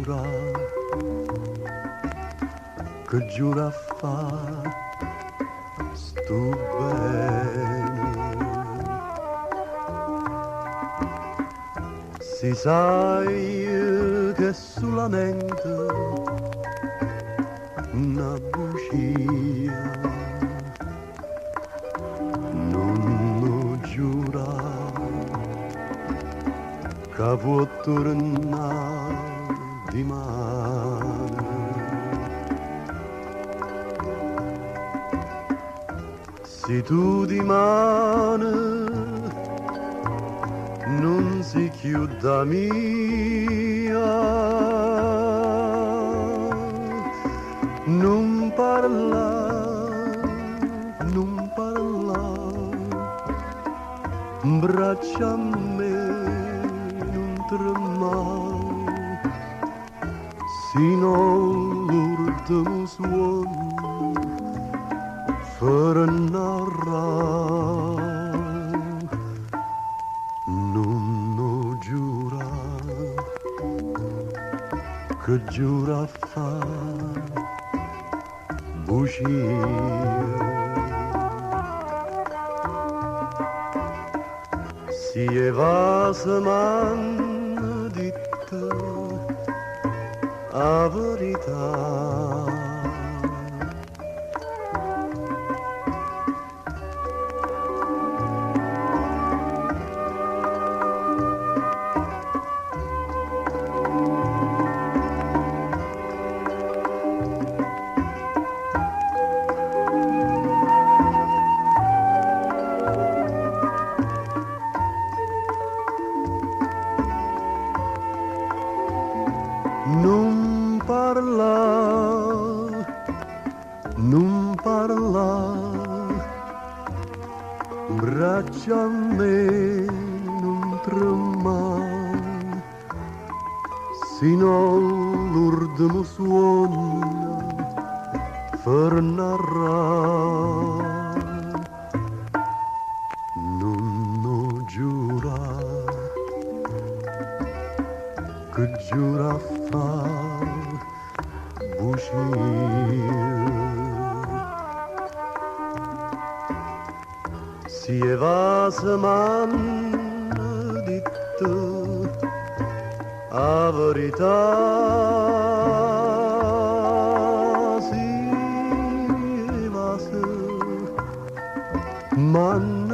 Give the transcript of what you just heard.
giura, che giura fa stu bene. Si sai che sulla mente una bugia non giura che può tornare di mano. Se tu di mano non si chiuda mia, non parla, non parla, braccia a me non tremare, sino l'ultimo suono per narrare. Non giura, che giura fa bugia. Si evasa man di te a verità. Non parla, non parla, braccia a me non trema, sino l'ultimo suono per narrare. Non giura, che giura fa bugia. Si evasa man di te a verità, si evasa man